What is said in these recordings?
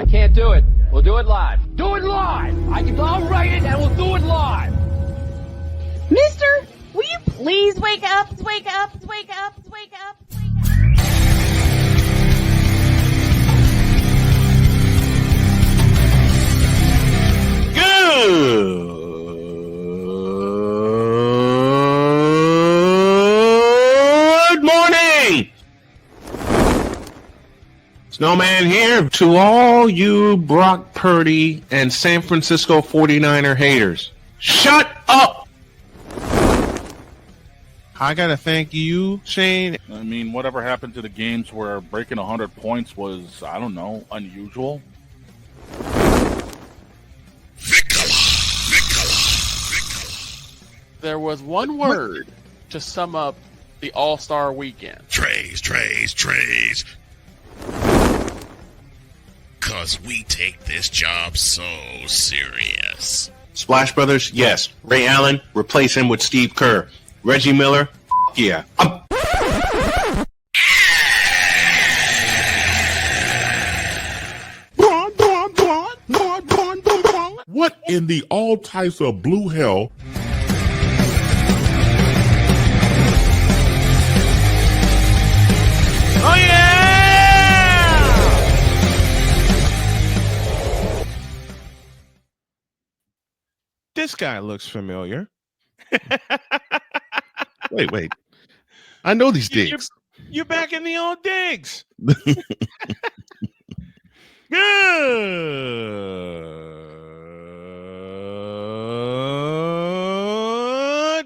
I can't do it. We'll do it live. Do it live! I'll write it and we'll do it live! Mister, will you please wake up, wake up, wake up, wake up, wake up? Good morning! Snowman here to all you Brock Purdy and San Francisco 49er haters. Shut up! I gotta thank you, Shane. I mean, whatever happened to the games where breaking 100 points was, I don't know, unusual? There was one word to sum up the All-Star weekend. Trays. Cause we take this job so serious. Splash Brothers, yes. Ray Allen, replace him with Steve Kerr. Reggie Miller, yeah. What in the all types of blue hell? Oh, yeah! This guy looks familiar. Wait. I know these digs. You're back in the old digs. Good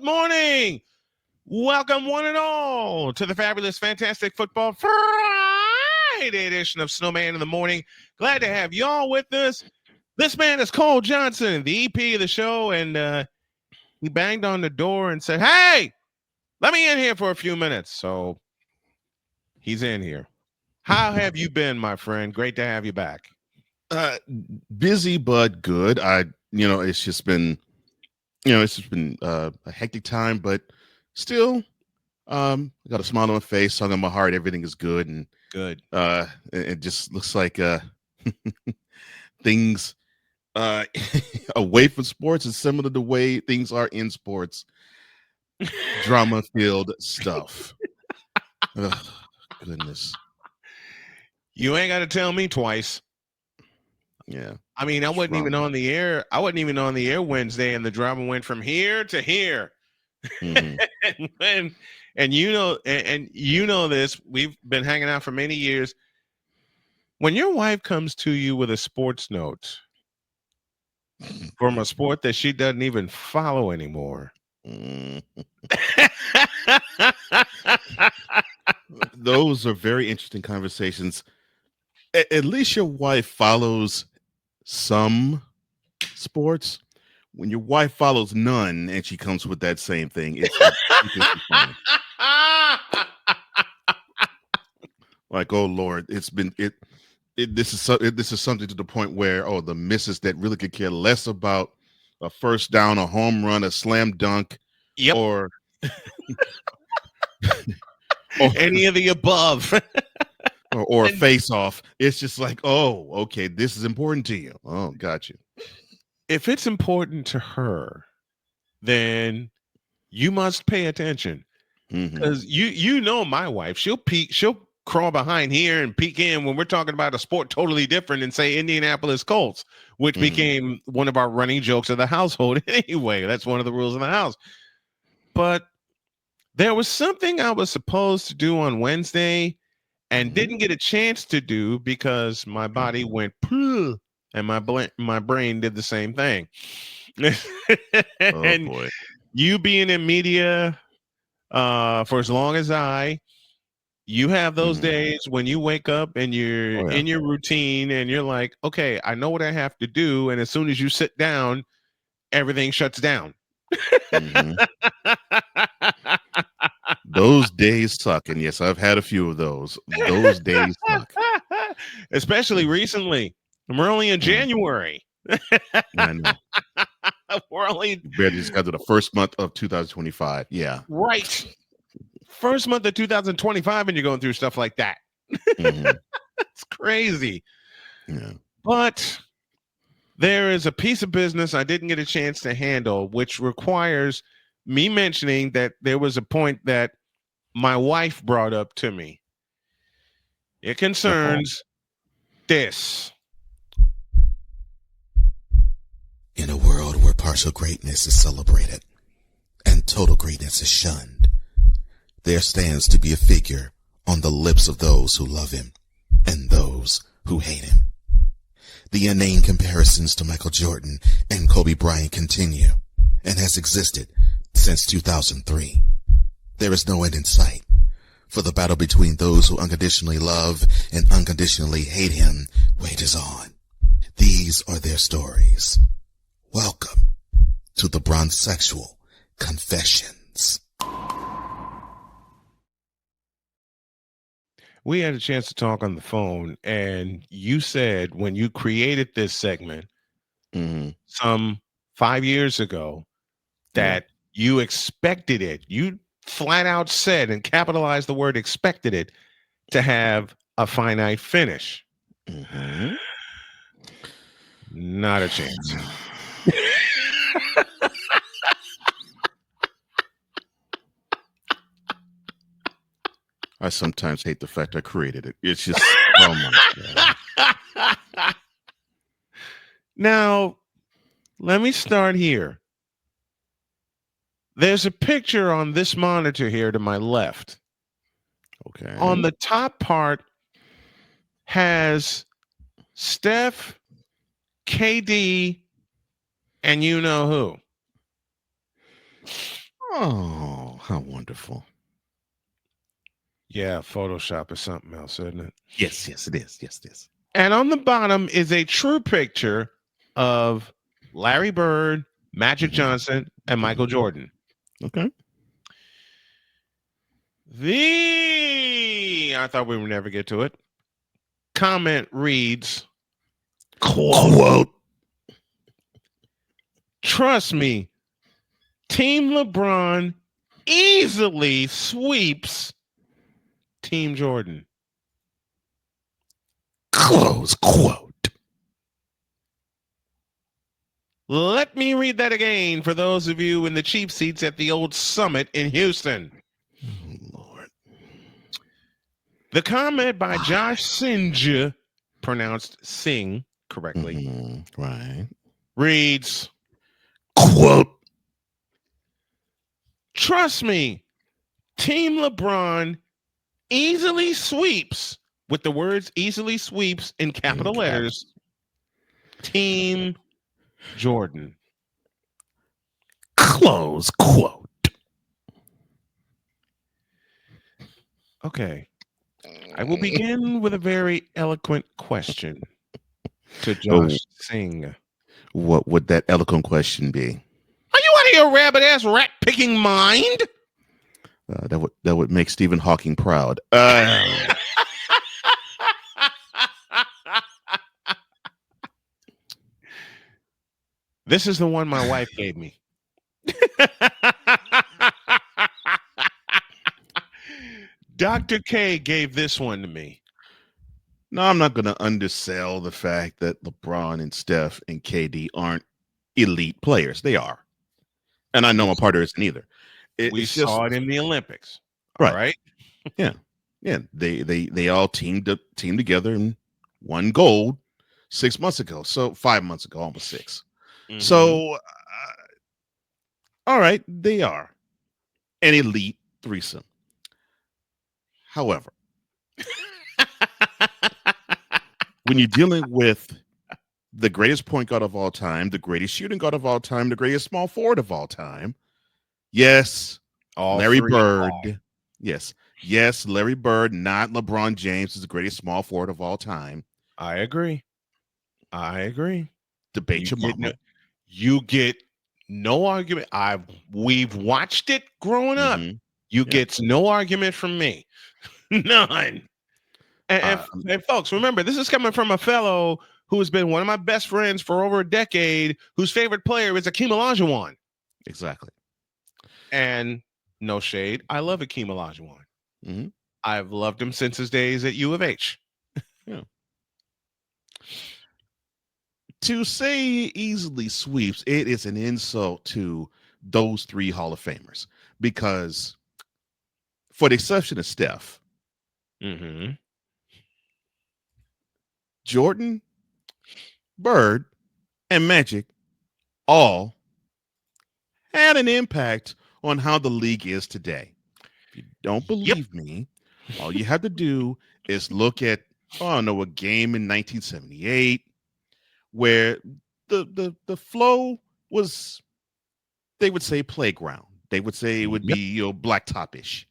morning. Welcome one and all to the fabulous, fantastic football Friday edition of Snowman in the Morning. Glad to have y'all with us. This man is Cole Johnson, the EP of the show, and he banged on the door and said, "Hey, let me in here for a few minutes." So he's in here. How have you been, my friend? Great to have you back. Busy but good. It's just been a hectic time, but still, I got a smile on my face, song on my heart. Everything is good, and Good. it just looks like things away from sports is similar to the way things are in sports. Drama-filled stuff. Ugh, goodness. You ain't got to tell me twice. Yeah. I mean, I wasn't even on the air. I wasn't even on the air Wednesday, and the drama went from here to here. Mm-hmm. and you know this. We've been hanging out for many years. When your wife comes to you with a sports note from a sport that she doesn't even follow anymore. Those are very interesting conversations. At least your wife follows some sports. When your wife follows none and she comes with that same thing, it's funny. Like, oh Lord, this is something to the point where the missus that really could care less about a first down, a home run, a slam dunk, Yep. or any of the above. or a face off. It's just like, oh, okay, this is important to you. Oh, got you. If it's important to her, then you must pay attention. Because you know my wife, she'll crawl behind here and peek in when we're talking about a sport totally different and say Indianapolis Colts, which became one of our running jokes of the household anyway. That's one of the rules in the house. But there was something I was supposed to do on Wednesday and didn't get a chance to do because my body went pooh, and my brain did the same thing. And boy. You being in media for as long as you have those days when you wake up and you're in your routine and you're like, okay, I know what I have to do. And as soon as you sit down, everything shuts down. Those days suck. And yes, I've had a few of those. Those days suck. Especially recently. And we're only in January. I know. We're only barely just got to the first month of 2025. Yeah. Right. First month of 2025 and you're going through stuff like that. It's crazy. Yeah. But there is a piece of business I didn't get a chance to handle, which requires me mentioning that there was a point that my wife brought up to me. It concerns this. In a world where partial greatness is celebrated and total greatness is shunned, there stands to be a figure on the lips of those who love him and those who hate him. The inane comparisons to Michael Jordan and Kobe Bryant continue and has existed since 2003. There is no end in sight, for the battle between those who unconditionally love and unconditionally hate him wages on. These are their stories. Welcome to the Bronsexual Confessions. We had a chance to talk on the phone, and you said when you created this segment some 5 years ago that you expected it. You flat out said and capitalized the word expected it to have a finite finish. Not a chance. I sometimes hate the fact I created it. It's just, oh my God. Now, let me start here. There's a picture on this monitor here to my left. Okay. On the top part has Steph, KD, and you know who. Oh, how wonderful. Yeah, Photoshop is something else, isn't it? Yes, it is. Yes, it is. And on the bottom is a true picture of Larry Bird, Magic Johnson, and Michael Jordan. Okay. I thought we would never get to it. Comment reads, Quote. Trust me, Team LeBron easily sweeps Team Jordan. Close quote. Let me read that again for those of you in the cheap seats at the old Summit in Houston. Oh, Lord. The comment by Josh Singe, pronounced Sing correctly, Right. reads, Quote. Trust me, Team LeBron easily sweeps, with the words easily sweeps in capital letters, Team Jordan. Close quote. Okay. I will begin with a very eloquent question to Josh Singh. What would that eloquent question be? Are you out of your rabbit-ass rat-picking mind? That would make Stephen Hawking proud. This is the one my wife gave me. Dr. K gave this one to me. No, I'm not going to undersell the fact that LeBron and Steph and KD aren't elite players. They are. And I know my partner isn't either. We saw it in the Olympics. Right. All right. Yeah. Yeah. They all teamed together and won gold 6 months ago. So 5 months ago, almost 6. Mm-hmm. So, all right, they are an elite threesome. However, when you're dealing with the greatest point guard of all time, the greatest shooting guard of all time, the greatest small forward of all time, yes, Larry Bird. Yes, Larry Bird, not LeBron James, is the greatest small forward of all time. I agree. Debate your mama. You get no argument. We've watched it growing up. You get no argument from me. None. And folks, remember, this is coming from a fellow who has been one of my best friends for over a decade, whose favorite player is Akeem Olajuwon. Exactly. And no shade, I love Akeem Olajuwon. I've loved him since his days at U of H. Yeah. to say easily sweeps, it is an insult to those three Hall of Famers because, for the exception of Steph, Mm-hmm. Jordan, Bird, and Magic all had an impact on how the league is today. If you don't believe me, all you have to do is look at, oh, I don't know, a game in 1978 where the flow was, they would say, playground. They would say it would be, blacktop-ish.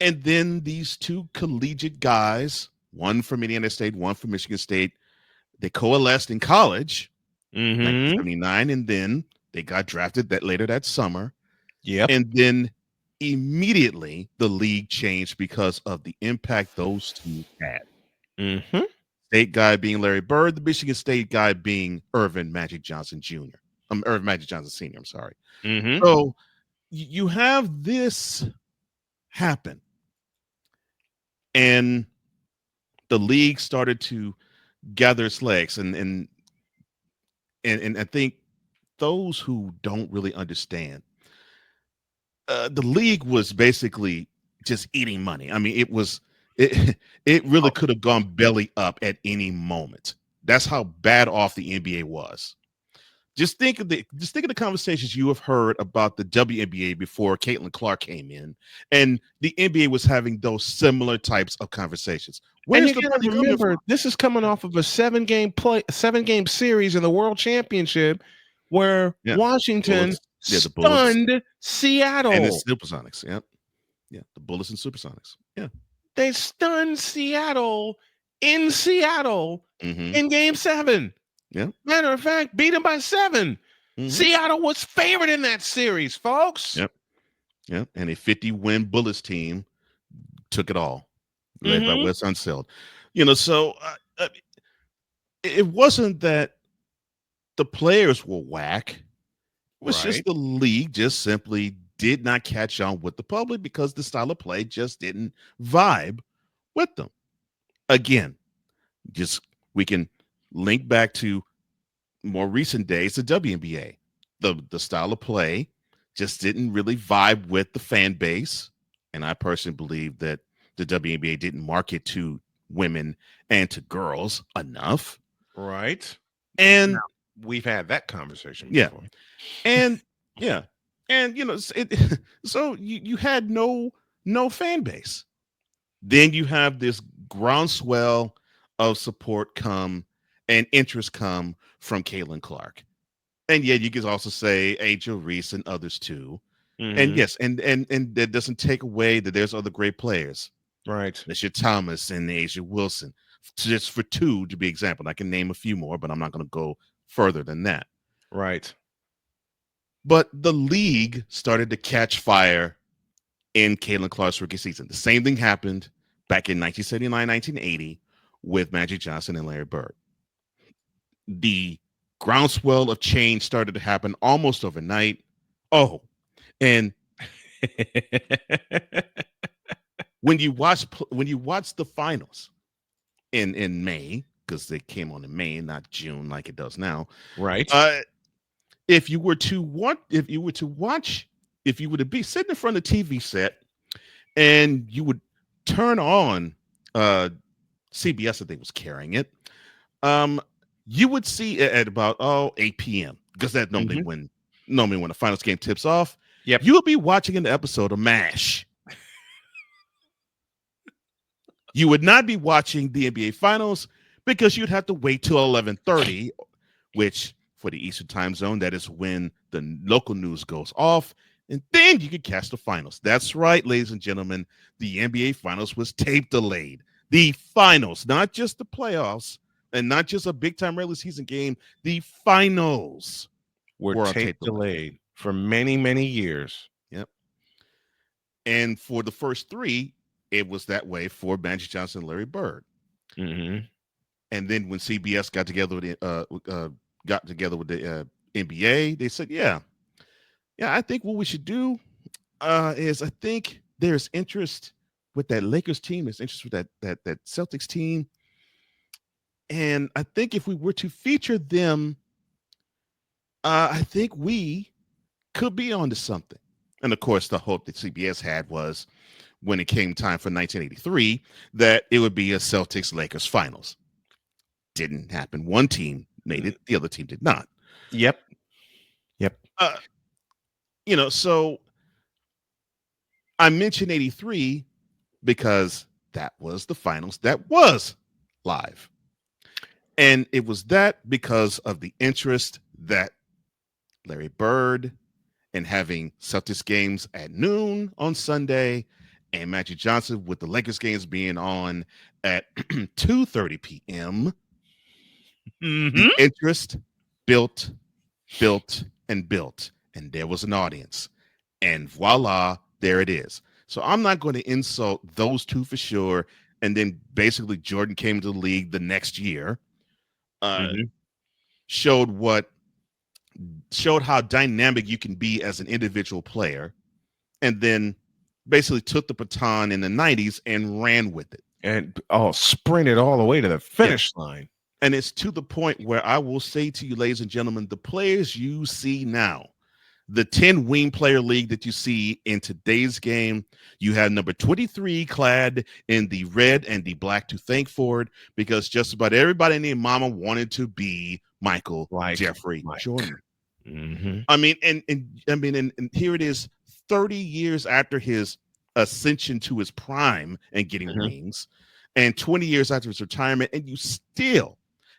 And then these two collegiate guys, one from Indiana State, one from Michigan State, they coalesced in college, Mm-hmm. 1979, and then they got drafted later that summer. Yep. And then immediately the league changed because of the impact those two had. Mm-hmm. State guy being Larry Bird, the Michigan State guy being Irvin Magic Johnson Jr. Irvin Magic Johnson Sr. I'm sorry. Mm-hmm. So you have this happen, and the league started to gather its legs, and I think those who don't really understand, the league was basically just eating money. I mean, it really could have gone belly up at any moment. That's how bad off the NBA was. Just think of the conversations you have heard about the WNBA before Caitlin Clark came in, and the NBA was having those similar types of conversations. And Where's you the got to money coming remember, from? this is coming off of a 7-game series in the World Championship where Yeah, Washington the Bullets stunned Seattle. and the Supersonics. Yep, yeah, the Bullets and Supersonics. Yeah, They stunned Seattle in Seattle mm-hmm. in Game 7. Yeah. Matter of fact, beat them by 7. Mm-hmm. Seattle was favored in that series, folks. Yep. Yep. And a 50-win Bullets team took it all, led by Wes Unseld. So it wasn't that the players were whack. It was just the league just simply did not catch on with the public because the style of play just didn't vibe with them. Again, we can link back to more recent days, the WNBA. The style of play just didn't really vibe with the fan base. And I personally believe that the WNBA didn't market to women and to girls enough. Right. And now, we've had that conversation before. And so you had no fan base. Then you have this groundswell of support come and interest come from Caitlin Clark. And yet you could also say Angel Reese and others too. Mm-hmm. And yes, and that doesn't take away that there's other great players. Right. Mr. Thomas and Asia Wilson, just for two to be example. I can name a few more, but I'm not going to go further than that. Right. But the league started to catch fire in Caitlin Clark's rookie season. The same thing happened back in 1979, 1980 with Magic Johnson and Larry Bird. The groundswell of change started to happen almost overnight. Oh, and when you watch the finals in May, because they came on in May, not June like it does now. Right. If you were to be sitting in front of the TV set and you would turn on CBS that they was carrying it, you would see it at about 8 p.m. because that normally when the finals game tips off. Yep. You would be watching an episode of MASH. You would not be watching the NBA Finals because you'd have to wait till 11:30, which for the Eastern time zone, that is when the local news goes off, and then you could catch the finals. That's right, ladies and gentlemen. The NBA Finals was tape delayed. The finals, not just the playoffs, and not just a big-time regular season game. The finals were tape delayed for many, many years. Yep. And for the first three, it was that way for Magic Johnson and Larry Bird. Mm-hmm. And then when CBS got together with the NBA, they said, yeah, I think what we should do is I think there's interest with that Lakers team. There's interest with that Celtics team. And I think if we were to feature them, I think we could be onto something. And of course, the hope that CBS had was when it came time for 1983 that it would be a Celtics Lakers finals. Didn't happen. One team made it, the other team did not. Yep. So I mentioned 83 because that was the finals that was live. And it was that because of the interest that Larry Bird and having Celtics games at noon on Sunday and Magic Johnson with the Lakers games being on at 2:30 p.m. The interest built, and built, and there was an audience. And voila, there it is. So I'm not going to insult those two for sure. And then basically Jordan came to the league the next year, showed how dynamic you can be as an individual player, and then basically took the baton in the 90s and ran with it. And sprinted all the way to the finish line. And it's to the point where I will say to you, ladies and gentlemen, the players you see now, the 10 wing player league that you see in today's game, you have number 23 clad in the red and the black to thank for it, because just about everybody named Mama wanted to be Michael Jeffrey Jordan. I mean, and here it is 30 years after his ascension to his prime and getting rings, and 20 years after his retirement, and you still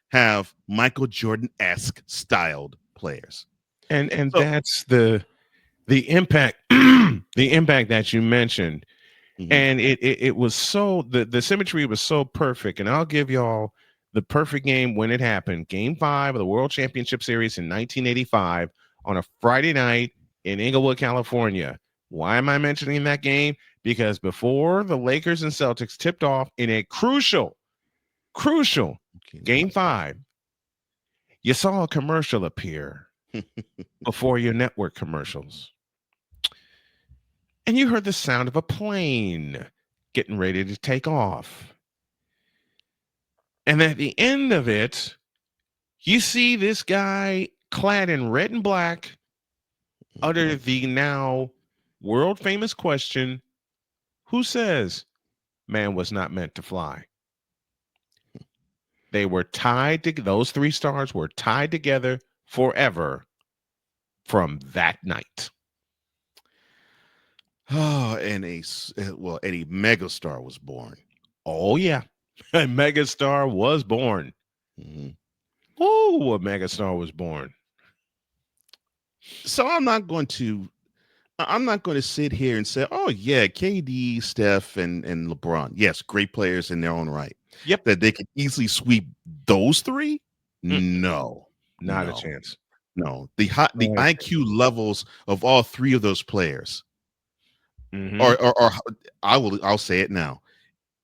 have Michael Jordan-esque styled players. And so, that's the impact, the impact that you mentioned. And it was so, the symmetry was so perfect. And I'll give y'all the perfect game when it happened. Game 5 of the World Championship Series in 1985 on a Friday night in Inglewood, California. Why am I mentioning that game? Because before the Lakers and Celtics tipped off in a crucial Game 5, you saw a commercial appear before your network commercials. And you heard the sound of a plane getting ready to take off. And at the end of it, you see this guy clad in red and black utter the now world famous question, who says man was not meant to fly? They were tied to, those three stars were tied together forever from that night. Oh, and a megastar was born. Oh yeah, a megastar was born. Oh, a megastar was born. So I'm not going to sit here and say, oh yeah, KD, Steph, and LeBron. Yes, great players in their own right. Yep. That they could easily sweep those three? No. Not a chance. No. The IQ levels of all three of those players or I'll say it now.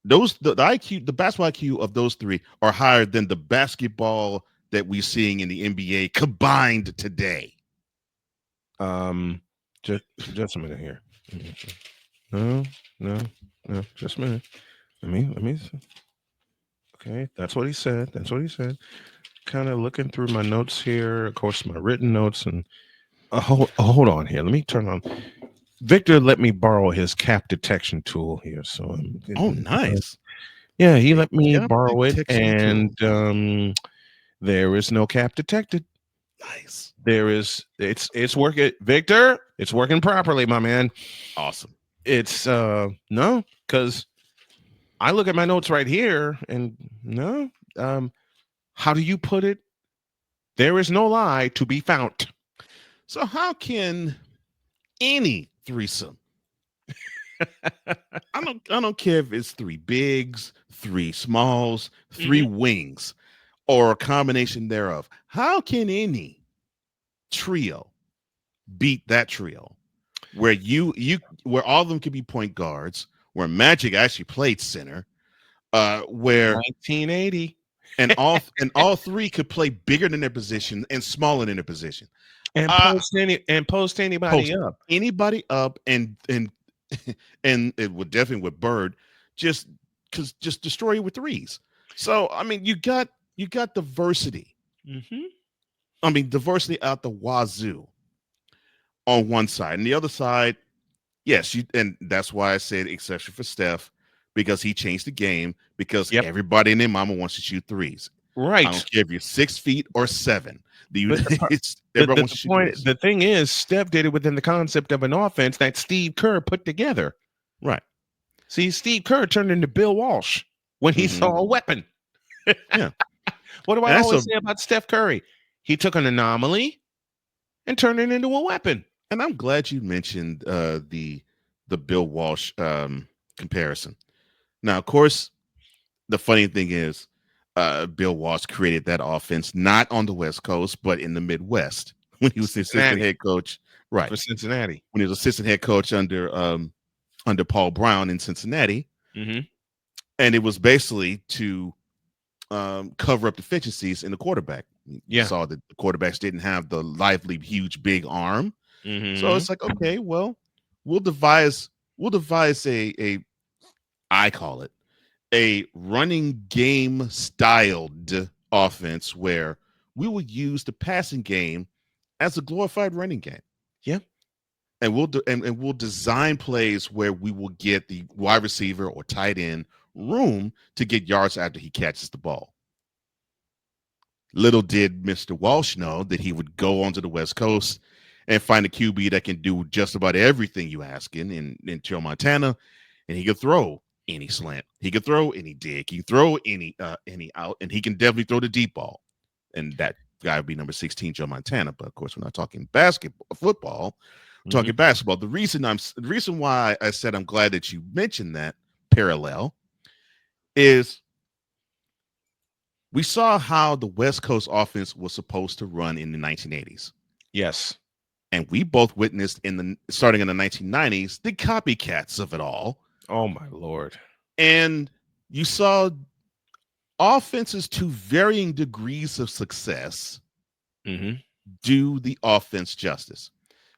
The IQ, the basketball IQ of those three are higher than the basketball that we're seeing in the NBA combined today. Just a minute here. No, just a minute. Let me see. Okay, that's what he said. Kind of looking through my notes here, of course, my written notes, and hold on here. Let me turn on. Victor let me borrow his cap detection tool here, so nice. Yeah, he let me borrow it, and there is no cap detected. Nice. There is. It's working, Victor. It's working properly, my man. Awesome. It's no, because I look at my notes right here, and no. How do you put it? There is no lie to be found. So how can any threesome? I don't care if it's three bigs, three smalls, three wings, or a combination thereof. How can any trio beat that trio where where all of them could be point guards, where Magic actually played center, where 1980 and all three could play bigger than their position and smaller than their position, and post anybody up, and it would definitely with Bird just destroy you with threes. So I mean, you got You got diversity. Mm-hmm. I mean, diversity out the wazoo on one side. And the other side, yes, and that's why I said exception for Steph, because he changed the game, because Yep. everybody and their mama wants to shoot threes. I Right. don't care if you're 6 feet or 7. But Everyone wants to shoot threes. the thing is, Steph did it within the concept of an offense that Steve Kerr put together. Right. See, Steve Kerr turned into Bill Walsh when he saw a weapon. Yeah. What do I And always say about Steph Curry? He took an anomaly and turned it into a weapon. And I'm glad you mentioned the Bill Walsh comparison. Now, of course, the funny thing is, Bill Walsh created that offense not on the West Coast, but in the Midwest when he was the assistant head coach. Right. For Cincinnati. When he was assistant head coach under Paul Brown in Cincinnati. Mm-hmm. And it was basically to cover up deficiencies in the quarterback. You saw that the quarterbacks didn't have the lively, huge, big arm. Mm-hmm. So it's like, okay, well, we'll devise a I call it a running game styled offense where we will use the passing game as a glorified running game. Yeah. And we'll design plays where we will get the wide receiver or tight end room to get yards after he catches the ball. Little did Mr. Walsh know that he would go onto the West Coast and find a QB that can do just about everything you ask in Joe Montana, and he could throw any slant, he could throw any dig, he could throw any out, and he can definitely throw the deep ball. And that guy would be number 16, Joe Montana. But of course, we're not talking football. We're talking basketball. The reason why I said I'm glad that you mentioned that parallel is we saw how the West Coast offense was supposed to run in the 1980s. Yes. And we both witnessed starting in the 1990s, the copycats of it all. Oh my Lord. And you saw offenses to varying degrees of success do the offense justice.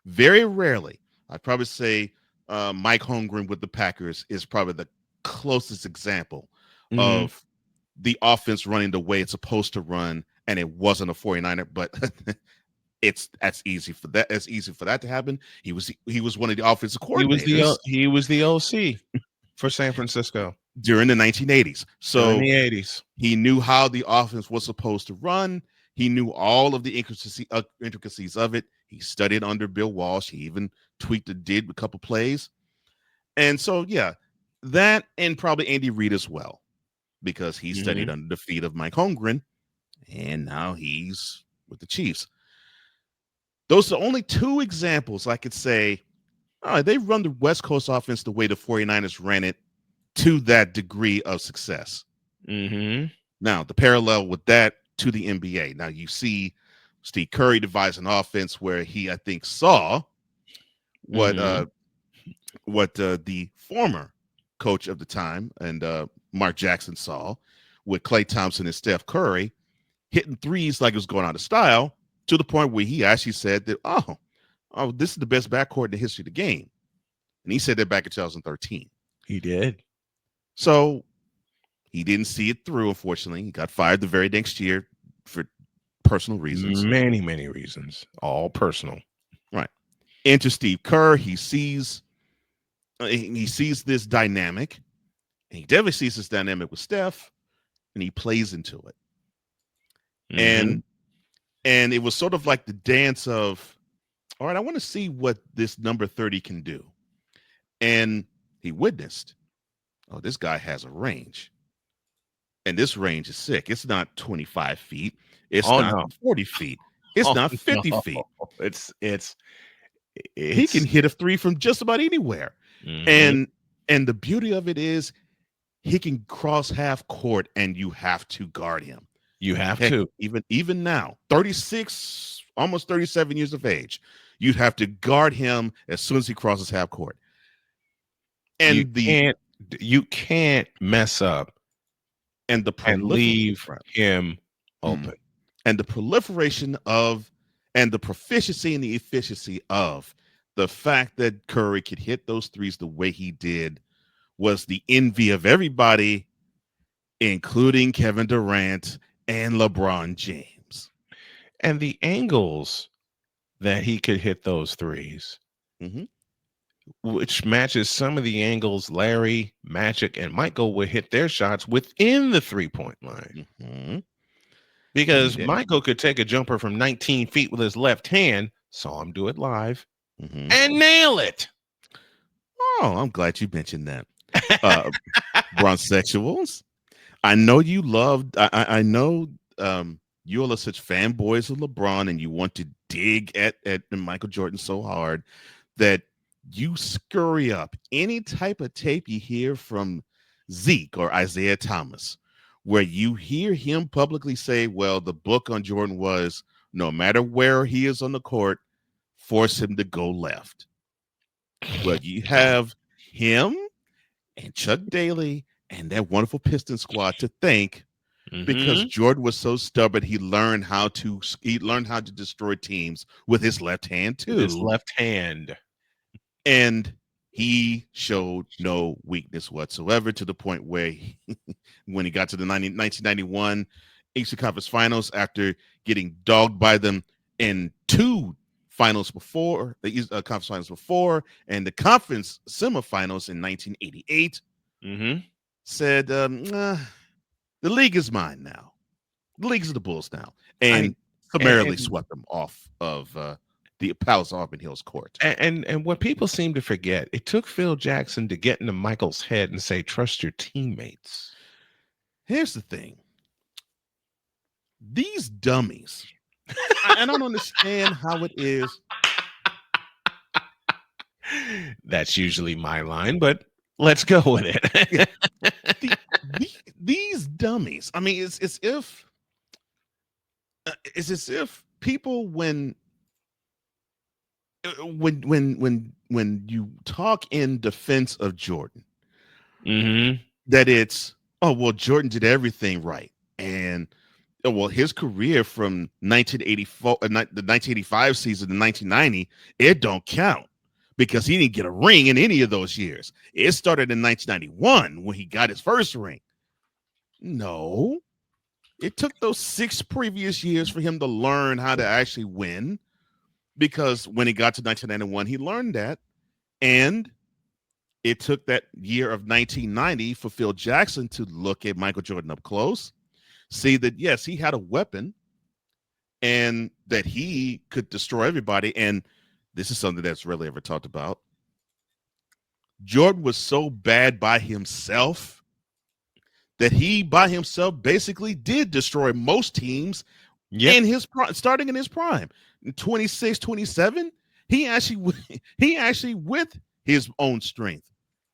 Very rarely, I'd probably say Mike Holmgren with the Packers is probably the closest example of the offense running the way it's supposed to run, and it wasn't a 49er, but that's easy for that. It's easy for that to happen. He was one of the offensive coordinators. He was the OC for San Francisco during the 1980s. So in the 80s, he knew how the offense was supposed to run. He knew all of the intricacies of it. He studied under Bill Walsh. He even did a couple plays. And so, yeah, that and probably Andy Reid as well, because he studied under the feet of Mike Holmgren, and now he's with the Chiefs. Those are only two examples I could say, all right, they run the West Coast offense the way the 49ers ran it to that degree of success. Now, the parallel with that to the NBA. Now, you see Steve Curry devise an offense where he, I think, saw what the former coach of the time and Mark Jackson saw with Klay Thompson and Steph Curry hitting threes like it was going out of style, to the point where he actually said that, oh, this is the best backcourt in the history of the game. And he said that back in 2013. He did. So he didn't see it through, unfortunately. He got fired the very next year for personal reasons. Many, many reasons. All personal. Right. Enter Steve Kerr. He sees this dynamic. And he definitely sees this dynamic with Steph. And he plays into it. And it was sort of like the dance of, all right, I want to see what this number 30 can do. And he witnessed, oh, this guy has a range. And this range is sick. It's not 25 feet. It's not 40 feet. It's not 50 feet. It's he can hit a three from just about anywhere. And the beauty of it is he can cross half court and you have to guard him. You have to. Even now, 36, almost 37 years of age, you'd have to guard him as soon as he crosses half court. And you can't mess up and leave him open. And the proliferation of and the proficiency and the efficiency of the fact that Curry could hit those threes the way he did was the envy of everybody, including Kevin Durant and LeBron James. And the angles that he could hit those threes, Mhm. which matches some of the angles Larry, Magic, and Michael would hit their shots within the 3-point line. Mhm. Because And Michael could take a jumper from 19 feet with his left hand, saw him do it live, Mhm. and nail it. Oh, I'm glad you mentioned that. Bronsexuals. I know you loved. I know you all are such fanboys of LeBron, and you want to dig at Michael Jordan so hard that you scurry up any type of tape you hear from Zeke or Isaiah Thomas, where you hear him publicly say, "Well, the book on Jordan was no matter where he is on the court, force him to go left." Well, you have him and Chuck Daly and that wonderful Piston squad to thank because Mhm. Jordan was so stubborn. He learned how to destroy teams with his left hand With his too, left hand. and he showed no weakness whatsoever to the point where when he got to the 1991 Eastern Conference Finals after getting dogged by them in two finals before the conference finals before and the conference semifinals in 1988, Mhm. said, the league is mine now. The league is the Bulls now. I And summarily and swept them off of the Palace Auburn Hills court. and what people seem to forget, it took Phil Jackson to get into Michael's head and say, "Trust your teammates." Here's the thing. These dummies, I don't understand how it is. That's usually my line, but let's go with it. Yeah. These dummies. I mean, it's as if people when you talk in defense of Jordan, Mhm. that it's, oh well, Jordan did everything right, and well, his career from 1984 the 1985 season to 1990, it don't count because he didn't get a ring in any of those years. It started in 1991 when he got his first ring. No, it took those 6 previous years for him to learn how to actually win, because when he got to 1991, he learned that. And it took that year of 1990 for Phil Jackson to look at Michael Jordan up close, see that, yes, he had a weapon and that he could destroy everybody. And this is something that's rarely ever talked about. Jordan was so bad by himself that he by himself basically did destroy most teams Yep. in his starting in his prime. In 26, 27, he actually with his own strength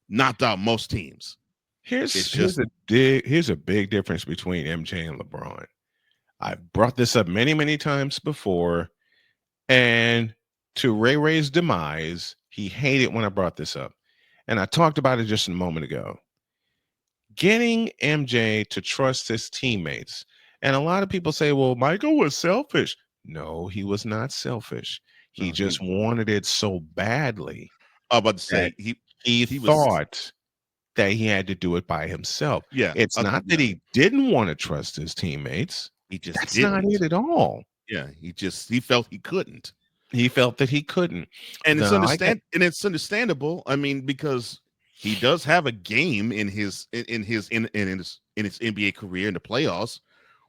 knocked out most teams. It's just Here's a big difference between MJ and LeBron. I've brought this up many, many times before, and to Ray Ray's demise, he hated when I brought this up. And I talked about it just a moment ago. Getting MJ to trust his teammates. And a lot of people say, well, Michael was selfish. No, he was not selfish. He just wanted it so badly I'm about to that say he he was, thought that he had to do it by himself. yeah. It's not that he didn't want to trust his teammates. He just That's not didn't. it at all. Yeah, he felt he couldn't. He felt that he couldn't. And Now, it's understandable. I mean, because he does have a game in his NBA career in the playoffs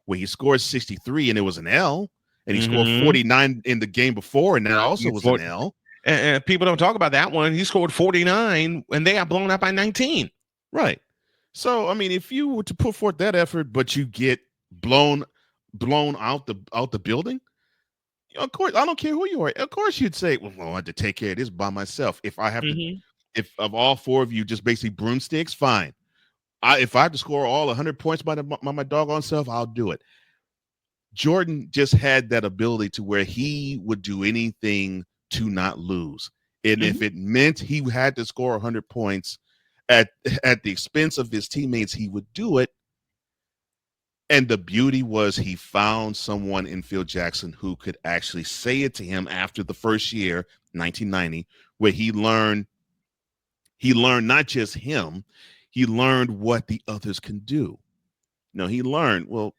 where he scored 63 and it was an L, and he scored 49 in the game before and that also was an L. And people don't talk about that one. He scored 49 and they got blown out by 19. Right. So I mean, if you were to put forth that effort, but you get blown out the building, of course, I don't care who you are. Of course, you'd say, "Well, I have to take care of this by myself. If I have to, if of all 4 of you just basically broomsticks, fine. If I have to score all 100 points by my doggone self, I'll do it." Jordan just had that ability to where he would do anything to not lose, and if it meant he had to score 100 points at the expense of his teammates, he would do it. And the beauty was he found someone in Phil Jackson who could actually say it to him after the first year, 1990, where he learned not just him, he learned what the others can do. No, he learned, well,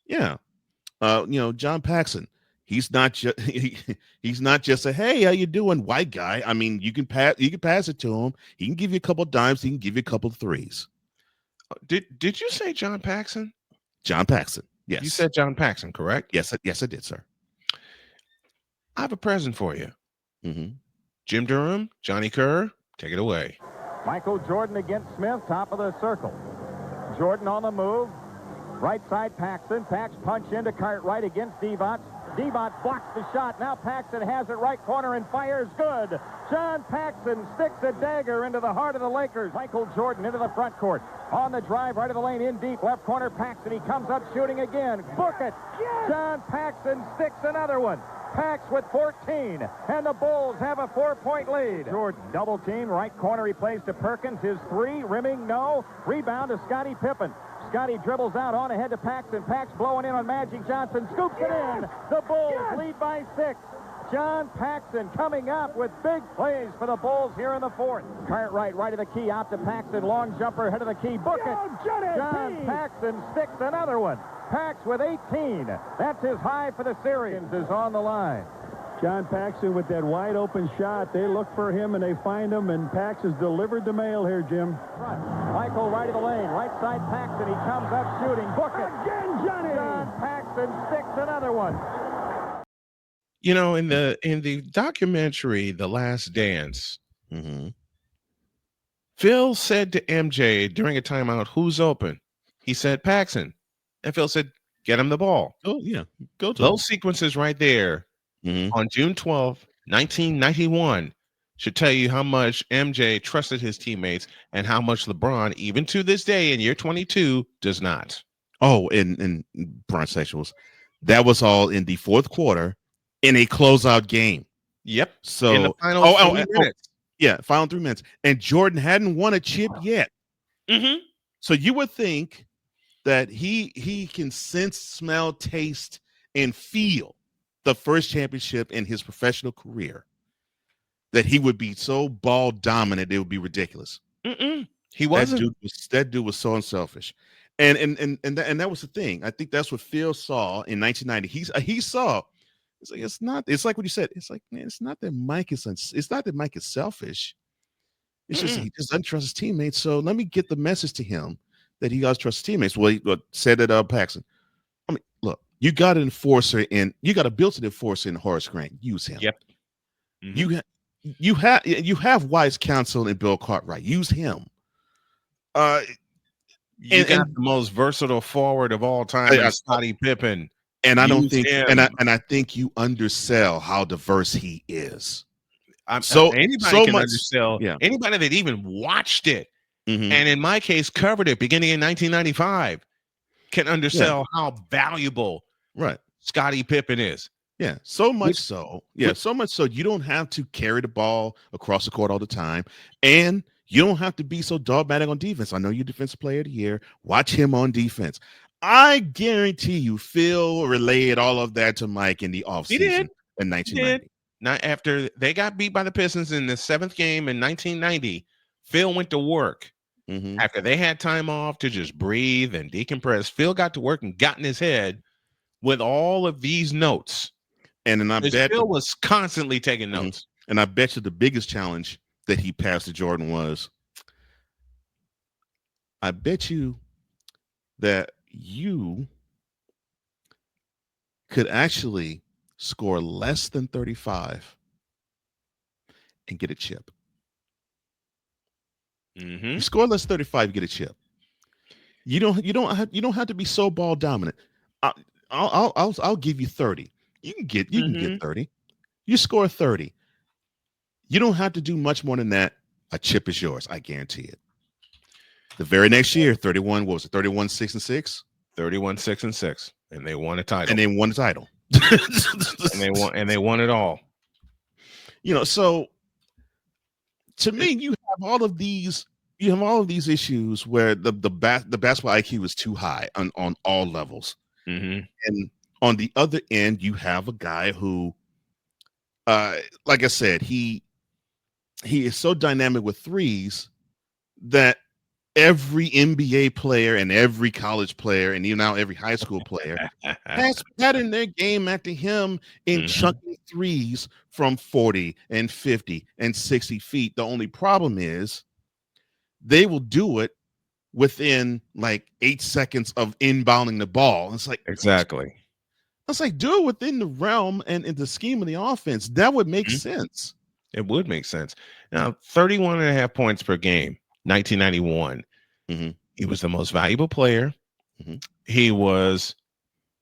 Yeah. John Paxson. He's not just he's not just a hey, how you doing, white guy. I mean, you can pass it to him. He can give you a couple of dimes. He can give you a couple of threes. Did you say John Paxson? John Paxson. Yes. You said John Paxson, correct? Yes, I did, sir. I have a present for you. Mm-hmm. Jim Durham, Johnny Kerr, take it away. Michael Jordan against Smith, top of the circle. Jordan on the move. Right side, Paxson. Pax punch into Cartwright against Devont. Devont blocks the shot. Now Paxson has it right corner and fires good. John Paxson sticks a dagger into the heart of the Lakers. Michael Jordan into the front court. On the drive, right of the lane, in deep. Left corner, Paxson. He comes up shooting again. Book it. Yes. John Paxson sticks another one. Pax with 14, and the Bulls have a 4-point lead. Jordan double team, right corner, he plays to Perkins. His three, rimming, no. Rebound to Scottie Pippen. Scottie dribbles out on ahead to Paxson. Pax blowing in on Magic Johnson, scoops it in. The Bulls lead by 6. John Paxson coming up with big plays for the Bulls here in the fourth. Cartwright right of the key, out to Paxson. Long jumper, head of the key. Book it. John Paxson sticks another one. Pax with 18. That's his high for the series. Is on the line. John Paxson with that wide open shot. They look for him and they find him, and Pax has delivered the mail here, Jim. Michael right of the lane. Right side Paxson. He comes up shooting. Book it. Again, Johnny. John Paxson sticks another one. You know, in the documentary The Last Dance, Phil said to MJ during a timeout, "Who's open?" He said Paxson. And Phil said, "Get him the ball." Oh, yeah. Go to those sequences right there on June 12th, 1991 should tell you how much MJ trusted his teammates and how much LeBron, even to this day in year 22, does not. Oh, and Bronsexuals. That was all in the fourth quarter in a closeout game. Yep. So in the final 3 minutes. Yeah, final 3 minutes. And Jordan hadn't won a chip yet. So you would think that he can sense, smell, taste, and feel the first championship in his professional career, that he would be so ball dominant it would be ridiculous. He wasn't. That dude was so unselfish, and that was the thing. I think that's what Phil saw in 1990. He saw. It's like it's not. It's like what you said. It's like, man, it's not that Mike is. It's not that Mike is selfish. It's just he doesn't trust his teammates. So let me get the message to him that he does trust his teammates. Well, he said that Paxson. I mean, look, you got an enforcer and you got a built-in enforcer in Horace Grant. Use him. Yep. You have wise counsel in Bill Cartwright. Use him. You got the most versatile forward of all time, Scottie Pippen. And I don't think, and I think you undersell how diverse he is. Anybody can undersell. Yeah. Anybody that even watched it, and in my case covered it beginning in 1995, can undersell how valuable Scottie Pippen is. Yeah, so much so. Yeah, so much so you don't have to carry the ball across the court all the time, and you don't have to be so dogmatic on defense. I know you're Defensive Player of the Year. Watch him on defense. I guarantee you, Phil relayed all of that to Mike in the offseason in 1990. Not after they got beat by the Pistons in the 7th game in 1990, Phil went to work. After they had time off to just breathe and decompress, Phil got to work and got in his head with all of these notes. And then I bet Phil was constantly taking notes. And I bet you the biggest challenge that he passed to Jordan was, I bet you that you could actually score less than 35 and get a chip. You score less than 35, you get a chip. You don't have to be so ball dominant. I'll give you 30. You can get 30. You score 30. You don't have to do much more than that. A chip is yours. I guarantee it. The very next year, 31, what was it? 31, 6-6? 31, 6-6. And they won a title. And they won the title. and they won it all. You know, so to me, you have all of these issues where the basketball IQ is too high on all levels. And on the other end, you have a guy who, like I said, he is so dynamic with threes that every NBA player and every college player and even now every high school player has patterned their game after him in chunking threes from 40 and 50 and 60 feet. The only problem is they will do it within like 8 seconds of inbounding the ball. It's like, Exactly. it's like, do it within the realm and in the scheme of the offense. That would make sense. It would make sense. Now, 31.5 points per game, 1991. He was the most valuable player. He was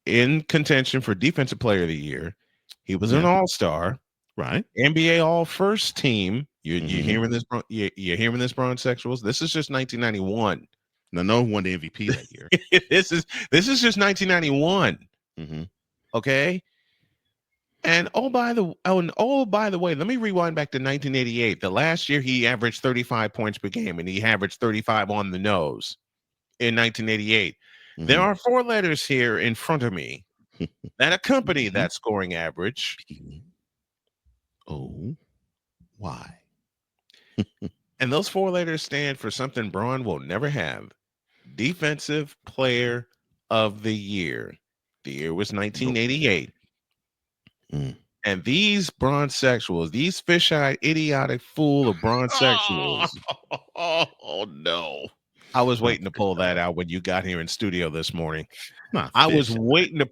in contention for Defensive Player of the Year. He was an All-Star, right? NBA All-First Team. You're hearing this? You're hearing this, Bronsexuals? This is just 1991. No one won the MVP that year. This is just 1991. Okay. And by the way, let me rewind back to 1988. The last year he averaged 35 points per game, and he averaged 35 on the nose in 1988. There are 4 letters here in front of me that accompany that scoring average. Why? And those 4 letters stand for something Braun will never have. Defensive Player of the Year. The year was 1988. And these Bronsexuals, these fish-eyed, idiotic fool of Bronsexuals. Oh no. I was waiting to pull that out when you got here in studio this morning. Not I was fish. waiting to.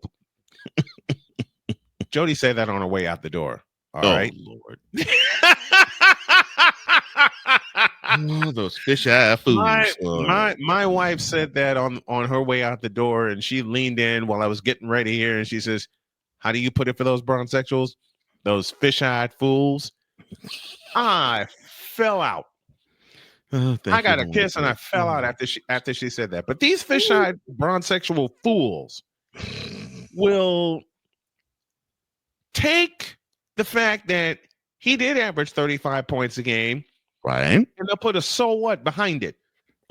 Jody said that on her way out the door. All right, Lord. Those fish-eyed fools. My wife said that on her way out the door, and she leaned in while I was getting ready here, and she says, "How do you put it for those Bronsexuals? Those fish-eyed fools?" I fell out. I got a kiss and I fell out after she said that. But these fish-eyed Bronsexual fools will take the fact that he did average 35 points a game, right? And they'll put a so what behind it.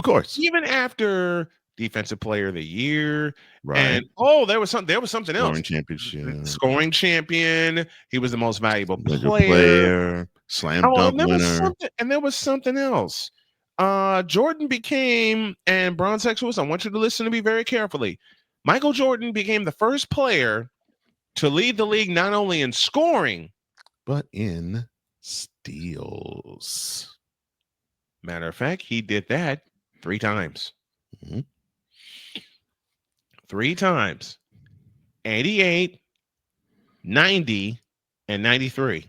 Of course. Even after Defensive Player of the Year, right? And there was something else. Scoring championship. Scoring champion. He was the most valuable player. Slam dunk winner. And there was something else. Jordan became, and Bronsexuals, I want you to listen to me very carefully. Michael Jordan became the first player to lead the league not only in scoring, but in steals. Matter of fact, he did that 3 times. 3 times. 88, 90, and 93.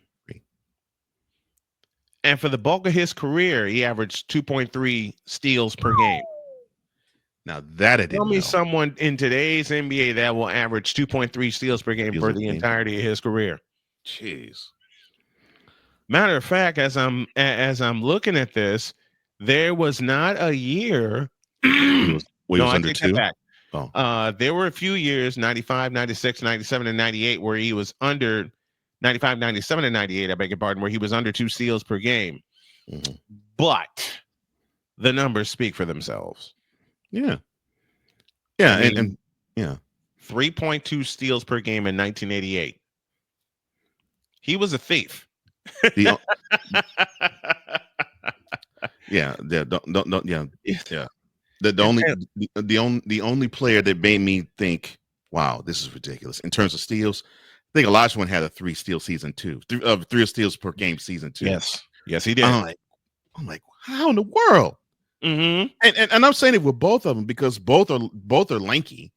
And for the bulk of his career, he averaged 2.3 steals per game. Now that I didn't Tell me know. someone in today's NBA that will average 2.3 steals per game for the entirety of his career. Jeez. Matter of fact, as I'm looking at this, there was not a year. He was under 2. There were a few years, 95, 96, 97, and 98, where he was under 95, 97, and 98, I beg your pardon, where he was under 2 steals per game. But the numbers speak for themselves. Yeah. And 3.2 steals per game in 1988. He was a thief. The only player that made me think, wow, this is ridiculous in terms of steals. I think Olajuwon had a 3 steal season 2, 3 steals per game season 2. Yes, he did. I'm like, how in the world? And I'm saying it with both of them because both are lanky.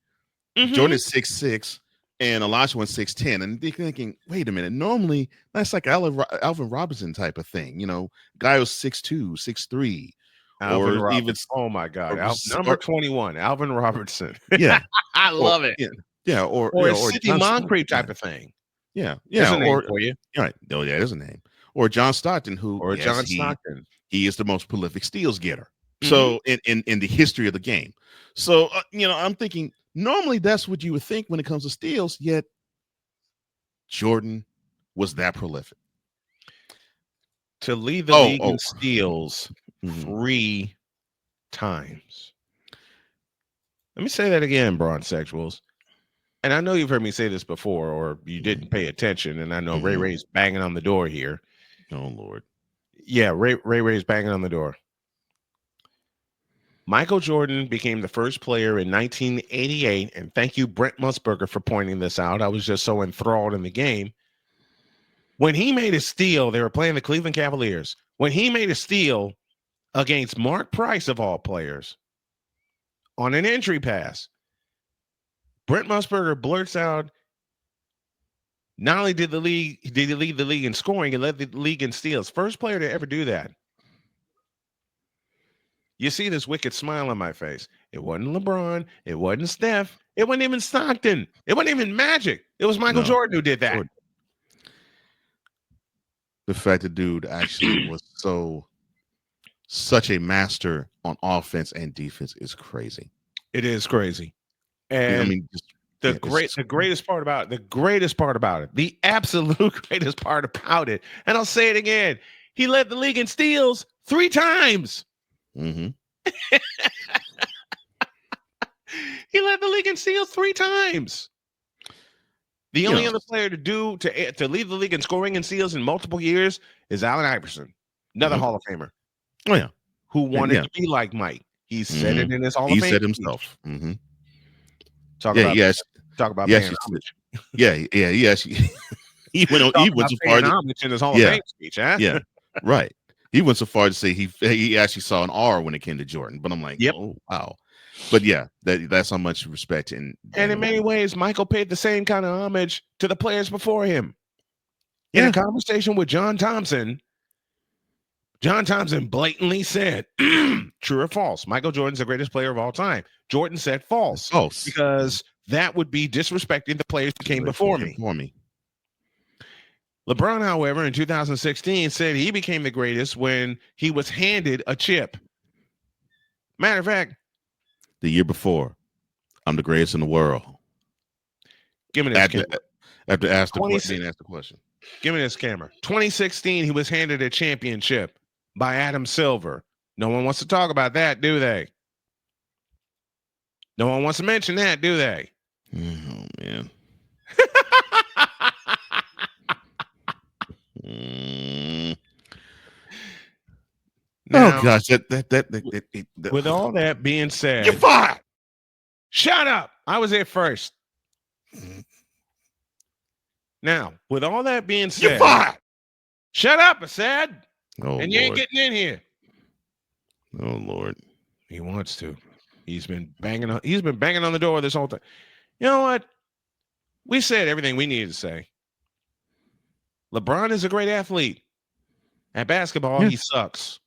Jordan is 6'6", and Olajuwon 6'10", and they're thinking, wait a minute, normally that's like Alvin Robinson type of thing, guy was 6'2", 6'3", Alvin or Robinson. even My God, number 21, Alvin Robertson. Yeah, I love it. Yeah, or Sidney Moncrief type of thing. Yeah, There's a name for you. Right. Oh yeah, there's a name. Or John Stockton, Stockton. He is the most prolific steals getter. So in the history of the game. So I'm thinking normally that's what you would think when it comes to steals, yet Jordan was that prolific. To lead the league in steals 3 times. Let me say that again, Bronsexuals. And I know you've heard me say this before, or you didn't pay attention. And I know Ray's banging on the door here. Oh Lord. Yeah, Ray's banging on the door. Michael Jordan became the first player in 1988, and thank you, Brent Musburger, for pointing this out. I was just so enthralled in the game. When he made a steal, they were playing the Cleveland Cavaliers. When he made a steal against Mark Price, of all players, on an entry pass, Brent Musburger blurts out, not only did he lead the league in scoring, he led the league in steals. First player to ever do that. You see this wicked smile on my face. It wasn't LeBron. It wasn't Steph. It wasn't even Stockton. It wasn't even Magic. It was Michael Jordan who did that. Jordan. The fact that dude actually was such a master on offense and defense is crazy. It is crazy. And I mean, the greatest part about it, the absolute greatest part about it, and I'll say it again, he led the league in steals 3 times. Mm-hmm. He led the league in steals 3 times. The only other player to lead the league in scoring and steals in multiple years is Allen Iverson, another Hall of Famer. Oh yeah, who wanted to be like Mike. He said it in his Hall of Fame. He said himself. Mm-hmm. Talk about paying homage. Yes. He went so far in his Hall of Fame speech. Huh? Yeah, right. He went so far to say he actually saw an R when it came to Jordan. But I'm like, oh wow. But yeah, that's how much respect and in many ways, Michael paid the same kind of homage to the players before him. In a conversation with John Thompson blatantly said, true or false, Michael Jordan's the greatest player of all time. Jordan said false. False. Because that would be disrespecting the players who came before me. LeBron, however, in 2016 said he became the greatest when he was handed a chip. Matter of fact, the year before, I'm the greatest in the world. Give me this after being asked the question. Give me this camera. 2016, he was handed a championship by Adam Silver. No one wants to talk about that, do they? No one wants to mention that, do they? Oh, man. Now, oh gosh, with all that being said, you're fired. Shut up. I was there first. Now, with all that being said, you're fired. Shut up, I said. Oh, and you ain't getting in here. Oh Lord. He wants to. He's been banging on the door this whole time. You know what? We said everything we needed to say. LeBron is a great athlete. At basketball, he sucks.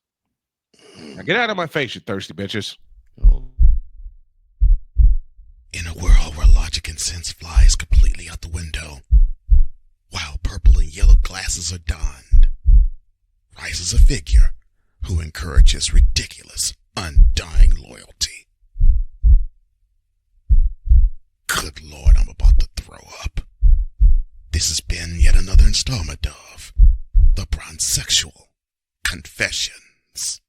Now get out of my face, you thirsty bitches. In a world where logic and sense flies completely out the window, while purple and yellow glasses are donned, rises a figure who encourages ridiculous, undying loyalty. Good Lord, I'm about to throw up. This has been yet another installment of the Bronsexual Confessions.